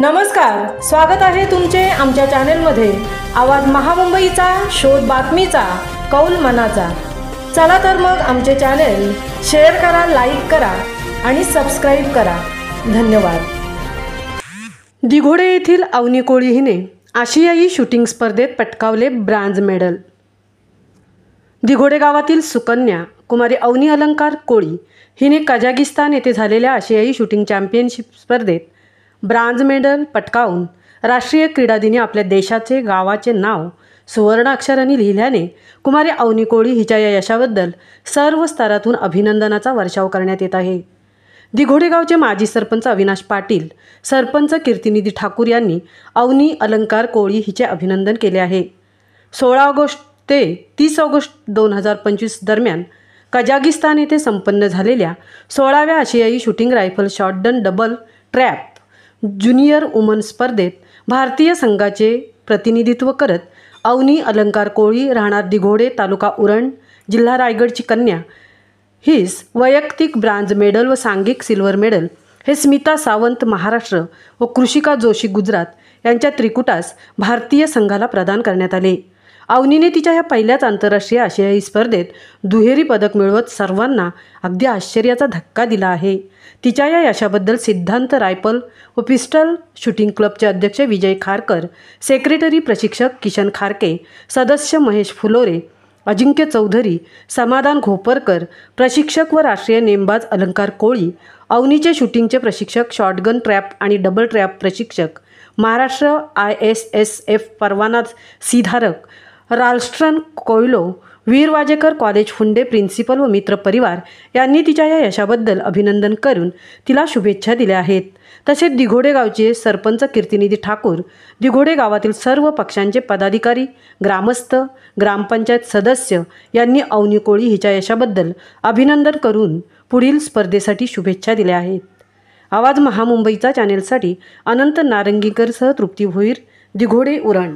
नमस्कार, स्वागत आहे तुमचे आमच्या चॅनेलमध्ये। आवाज महामुंबईचा, शोध बातमीचा, कौल मनाचा। चला तर मग आमचे चॅनेल शेअर करा, लाईक करा आणि सबस्क्राइब करा। धन्यवाद। दिघोडे येथील अवनी कोळी हिने आशियाई शूटिंग स्पर्धेत पटकावले ब्रॉन्झ मेडल। दिघोडे गावातील सुकन्या कुमारी अवनी अलंकार कोळी हिने कझाकिस्तान येथे झालेल्या आशियाई शूटिंग चॅम्पियनशिप स्पर्धेत ब्रॉन्झ मेडल पटकावून राष्ट्रीय क्रीडा दिनी आपल्या देशाचे गावाचे नाव सुवर्ण अक्षरांनी लिहिल्याने कुमारी अवनी कोळी हिच्या या यशाबद्दल सर्व स्तरातून अभिनंदनाचा वर्षाव करण्यात येत आहे। दिघोडे गावचे माजी सरपंच अविनाश पाटील, सरपंच कीर्तिनिधी ठाकूर यांनी अवनी अलंकार कोळी हिचे अभिनंदन केले आहे। 16 ऑगस्ट ते 30 ऑगस्ट 2025 दरम्यान कझाकिस्तान येथे संपन्न झालेल्या 16व्या आशियाई shooting rifle shotgun double trap junior woman स्पर्धेत भारतीय संघाचे प्रतिनिधित्व करत अवनी अलंकार कोळी राहणार दिघोडे, तालुका उरण, जिल्हा रायगडची कन्या हिस वैयक्तिक ब्रॉन्झ मेडल व सांघिक सिल्वर मेडल हे स्मिता सावंत महाराष्ट्र व कृषिका जोशी गुजरात यांच्या त्रिकुटास भारतीय संघाला प्रदान करण्यात आले। अवनीने तिच्या ह्या पहिल्याच आंतरराष्ट्रीय आशियाई स्पर्धेत दुहेरी पदक मिळवत सर्वांना अगदी आश्चर्याचा धक्का दिला आहे। तिच्या या यशाबद्दल सिद्धांत रायफल व पिस्टल शूटिंग क्लबचे अध्यक्ष विजय खारकर, सेक्रेटरी प्रशिक्षक किशन खारके, सदस्य महेश फुलोरे, अजिंक्य चौधरी, समाधान घोपरकर, प्रशिक्षक व राष्ट्रीय नेमबाज अलंकार कोळी, अवनीचे शूटिंगचे प्रशिक्षक, शॉटगन ट्रॅप आणि डबल ट्रॅप प्रशिक्षक, महाराष्ट्र ISSF परवाना सीधारक राल्स्ट्रन कोयलो, वीर वाजेकर कॉलेज फुंडे प्रिन्सिपल व मित्र परिवार यांनी तिच्या या यशाबद्दल अभिनंदन करून तिला शुभेच्छा दिल्या आहेत। तसेच दिघोडे गावचे सरपंच कीर्तिनिधी ठाकूर, दिघोडे गावातील सर्व पक्षांचे पदाधिकारी, ग्रामस्थ, ग्रामपंचायत सदस्य यांनी अवनी कोळी हिच्या यशाबद्दल अभिनंदन करून पुढील स्पर्धेसाठी शुभेच्छा दिल्या आहेत। आवाज महामुंबईचा चॅनेलसाठी अनंत नारंगीकरसह तृप्ती भोईर, दिघोडे उरण।